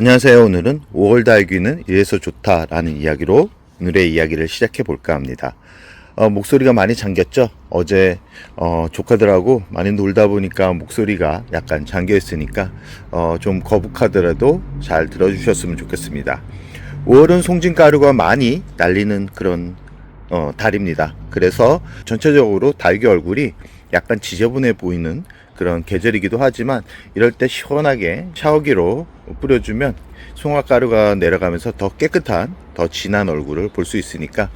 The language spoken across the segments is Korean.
안녕하세요. 오늘은 5월 달귀는 이래서 좋다라는 이야기로 오늘의 이야기를 시작해 볼까 합니다. 목소리가 많이 잠겼죠? 어제 조카들하고 많이 놀다 보니까 목소리가 약간 잠겨 있으니까 좀 거북하더라도 잘 들어주셨으면 좋겠습니다. 5월은 송진가루가 많이 날리는 그런 달입니다. 그래서 전체적으로 달귀 얼굴이 약간 지저분해 보이는 그런 계절이기도 하지만, 이럴 때 시원하게 샤워기로 뿌려주면 송화가루가 내려가면서 더 깨끗한, 더 진한 얼굴을 볼 수 있으니까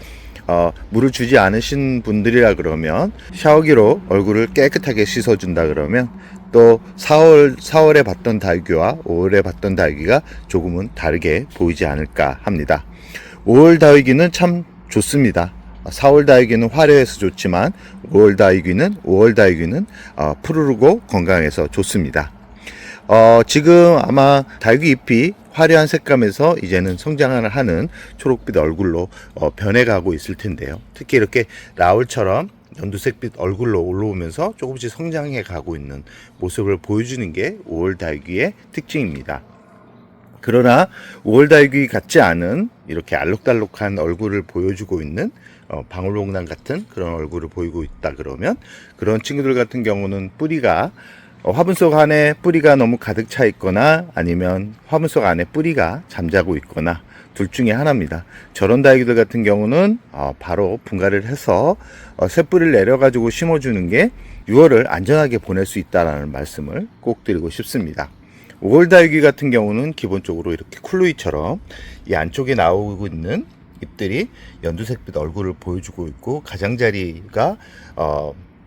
물을 주지 않으신 분들이라 그러면 샤워기로 얼굴을 깨끗하게 씻어준다 그러면 또 4월에 봤던 달귀와 5월에 봤던 달귀가 조금은 다르게 보이지 않을까 합니다. 5월 달귀는 참 좋습니다. 4월 달귀는 화려해서 좋지만 5월 달귀는 푸르르고 건강해서 좋습니다. 지금 아마 달귀 잎이 화려한 색감에서 이제는 성장을 하는 초록빛 얼굴로 변해가고 있을 텐데요. 특히 이렇게 라울처럼 연두색빛 얼굴로 올라오면서 조금씩 성장해 가고 있는 모습을 보여주는 게 5월 달귀의 특징입니다. 그러나 5월 달귀 같지 않은 이렇게 알록달록한 얼굴을 보여주고 있는 방울복랑 같은 그런 얼굴을 보이고 있다 그러면, 그런 친구들 같은 경우는 뿌리가 화분 속 안에 뿌리가 너무 가득 차 있거나 아니면 화분 속 안에 뿌리가 잠자고 있거나 둘 중에 하나입니다. 저런 달귀들 같은 경우는 바로 분갈이를 해서 새 뿌리를 내려 가지고 심어주는 게 6월을 안전하게 보낼 수 있다는 말씀을 꼭 드리고 싶습니다. 5월 달귀 같은 경우는 기본적으로 이렇게 쿨루이처럼 이 안쪽에 나오고 있는 잎들이 연두색빛 얼굴을 보여주고 있고, 가장자리가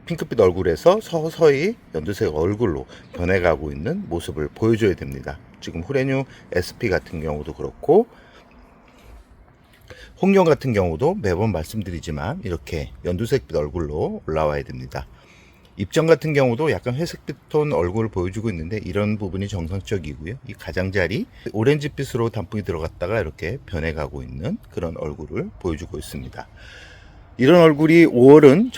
핑크빛 얼굴에서 서서히 연두색 얼굴로 변해가고 있는 모습을 보여줘야 됩니다. 지금 후레뉴 SP 같은 경우도 그렇고, 홍련 같은 경우도 매번 말씀드리지만 이렇게 연두색빛 얼굴로 올라와야 됩니다. 입장 같은 경우도 약간 회색빛 톤 얼굴을 보여주고 있는데, 이런 부분이 정상적이고요. 이 가장자리 오렌지빛으로 단풍이 들어갔다가 이렇게 변해가고 있는 그런 얼굴을 보여주고 있습니다. 이런 얼굴이 5월은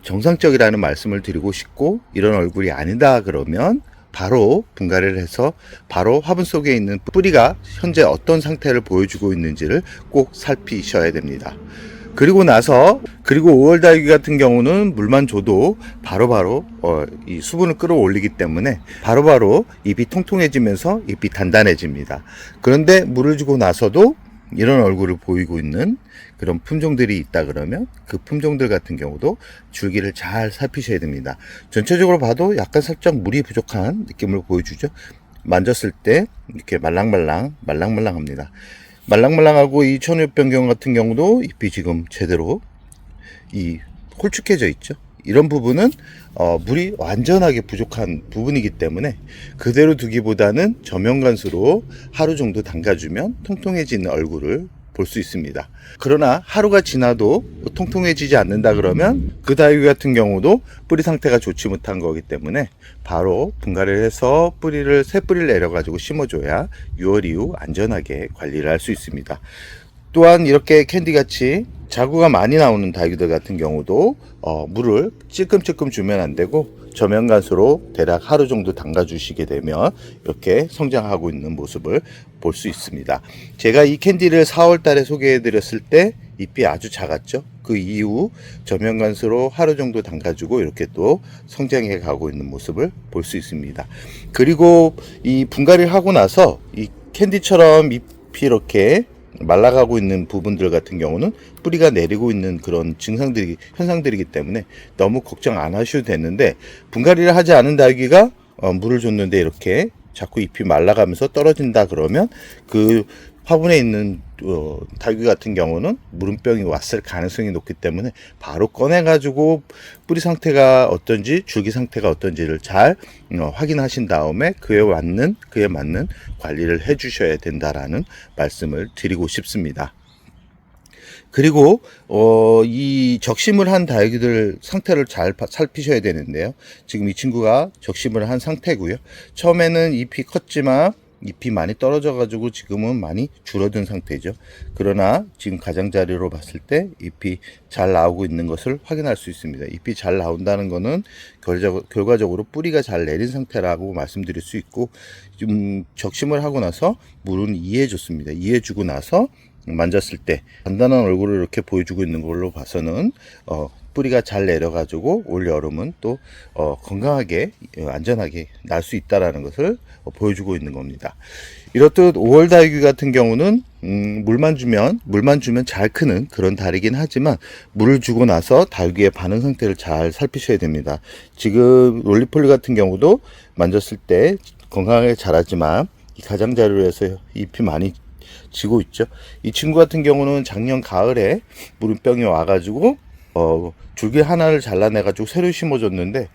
정상적이라는 말씀을 드리고 싶고, 이런 얼굴이 아니다 그러면 바로 분갈이를 해서 바로 화분 속에 있는 뿌리가 현재 어떤 상태를 보여주고 있는지를 꼭 살피셔야 됩니다. 그리고 5월 달귀 같은 경우는 물만 줘도 바로바로 이 수분을 끌어올리기 때문에 바로바로 잎이 통통해지면서 잎이 단단해집니다. 그런데 물을 주고 나서도 이런 얼굴을 보이고 있는 그런 품종들이 있다 그러면 그 품종들 같은 경우도 줄기를 잘 살피셔야 됩니다. 전체적으로 봐도 약간 살짝 물이 부족한 느낌을 보여주죠. 만졌을 때 이렇게 말랑말랑합니다. 말랑말랑하고 이 천엽변경 같은 경우도 잎이 지금 제대로 홀쭉해져 있죠. 이런 부분은 물이 완전하게 부족한 부분이기 때문에 그대로 두기보다는 저면간수로 하루 정도 담가주면 통통해지는 얼굴을 볼 수 있습니다. 그러나 하루가 지나도 통통해지지 않는다 그러면 그 달귀 같은 경우도 뿌리 상태가 좋지 못한 거기 때문에 바로 분갈이를 해서 새 뿌리를 내려 가지고 심어줘야 6월 이후 안전하게 관리를 할 수 있습니다. 또한 이렇게 캔디같이 자구가 많이 나오는 달귀들 같은 경우도 물을 찔끔찔끔 주면 안 되고 저면간수로 대략 하루 정도 담가 주시게 되면 이렇게 성장하고 있는 모습을 볼 수 있습니다. 제가 이 캔디를 4월 달에 소개해 드렸을 때 잎이 아주 작았죠. 그 이후 저면간수로 하루 정도 담가주고 이렇게 또 성장해 가고 있는 모습을 볼 수 있습니다. 그리고 이 분갈이를 하고 나서 이 캔디처럼 잎이 이렇게 말라가고 있는 부분들 같은 경우는 뿌리가 내리고 있는 그런 현상들이기 때문에 너무 걱정 안 하셔도 되는데, 분갈이를 하지 않은 달귀가 물을 줬는데 이렇게 자꾸 잎이 말라가면서 떨어진다 그러면 그 화분에 있는 달귀 같은 경우는 물음병이 왔을 가능성이 높기 때문에 바로 꺼내 가지고 뿌리 상태가 어떤지 줄기 상태가 어떤지를 잘 확인하신 다음에 그에 맞는 관리를 해 주셔야 된다라는 말씀을 드리고 싶습니다. 그리고 이 적심을 한 달귀들 상태를 잘 살피셔야 되는데요. 지금 이 친구가 적심을 한 상태고요. 처음에는 잎이 컸지만 잎이 많이 떨어져 가지고 지금은 많이 줄어든 상태죠. 그러나 지금 가장자리로 봤을 때 잎이 잘 나오고 있는 것을 확인할 수 있습니다. 잎이 잘 나온다는 것은 결과적으로 뿌리가 잘 내린 상태라고 말씀드릴 수 있고, 좀 적심을 하고 나서 물은 이해해 줬습니다. 이해해 주고 나서 만졌을 때 단단한 얼굴을 이렇게 보여주고 있는 걸로 봐서는 뿌리가 잘 내려가지고 올 여름은 또 건강하게 안전하게 날 수 있다라는 것을 보여주고 있는 겁니다. 이렇듯 5월 다육이 같은 경우는 물만 주면 잘 크는 그런 다리긴 하지만, 물을 주고 나서 다육이의 반응 상태를 잘 살피셔야 됩니다. 지금 롤리폴리 같은 경우도 만졌을 때 건강하게 자라지만 이 가장자리로 해서 잎이 많이 지고 있죠. 이 친구 같은 경우는 작년 가을에 무름병이 와가지고 줄기 하나를 잘라내가지고 새로 심어줬는데,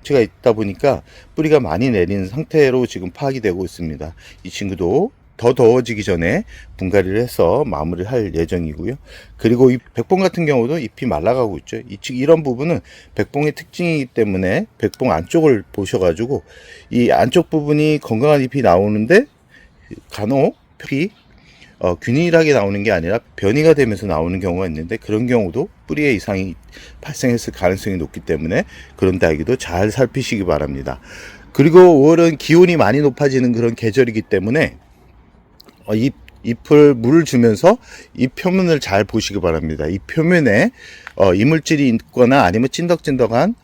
제가 있다 보니까 뿌리가 많이 내린 상태로 지금 파악이 되고 있습니다. 이 친구도 더 더워지기 전에 분갈이를 해서 마무리를 할 예정이고요. 그리고 이 백봉 같은 경우도 잎이 말라가고 있죠. 이런 부분은 백봉의 특징이기 때문에 백봉 안쪽을 보셔가지고 이 안쪽 부분이 건강한 잎이 나오는데 간혹 잎이 균일하게 나오는 게 아니라 변이가 되면서 나오는 경우가 있는데, 그런 경우도 뿌리에 이상이 발생했을 가능성이 높기 때문에 그런 다육이도 잘 살피시기 바랍니다. 그리고 5월은 기온이 많이 높아지는 그런 계절이기 때문에 잎을 물을 주면서 잎 표면을 잘 보시기 바랍니다. 잎 표면에 이물질이 있거나 아니면 찐덕찐덕한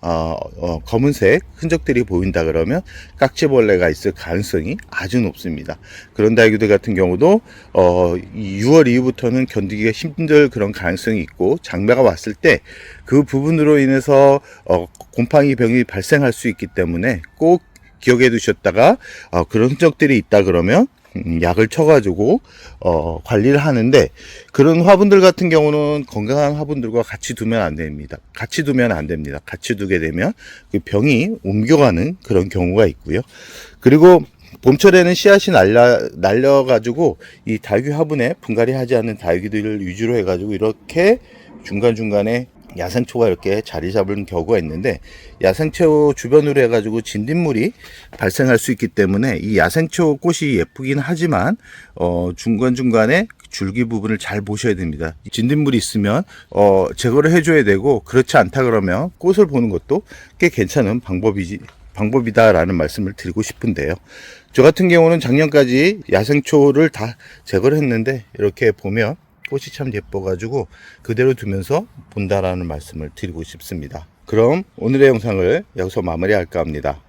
검은색 흔적들이 보인다 그러면 깍지벌레가 있을 가능성이 아주 높습니다. 그런 다육이들 같은 경우도 6월 이후부터는 견디기가 힘들 그런 가능성이 있고, 장마가 왔을 때 그 부분으로 인해서 곰팡이 병이 발생할 수 있기 때문에 꼭 기억해 두셨다가 그런 흔적들이 있다 그러면 약을 쳐가지고 관리를 하는데, 그런 화분들 같은 경우는 건강한 화분들과 같이 두면 안 됩니다. 같이 두게 되면 그 병이 옮겨가는 그런 경우가 있고요. 그리고 봄철에는 씨앗이 날려가지고 이 다육이 화분에 분갈이 하지 않는 다육이들을 위주로 해가지고 이렇게 중간중간에 야생초가 이렇게 자리 잡은 경우가 있는데, 야생초 주변으로 해가지고 진딧물이 발생할 수 있기 때문에 이 야생초 꽃이 예쁘긴 하지만 중간중간에 줄기 부분을 잘 보셔야 됩니다. 진딧물이 있으면 제거를 해줘야 되고, 그렇지 않다 그러면 꽃을 보는 것도 꽤 괜찮은 방법이다라는 말씀을 드리고 싶은데요. 저 같은 경우는 작년까지 야생초를 다 제거를 했는데, 이렇게 보면 꽃이 참 예뻐가지고 그대로 두면서 본다라는 말씀을 드리고 싶습니다. 그럼 오늘의 영상을 여기서 마무리할까 합니다.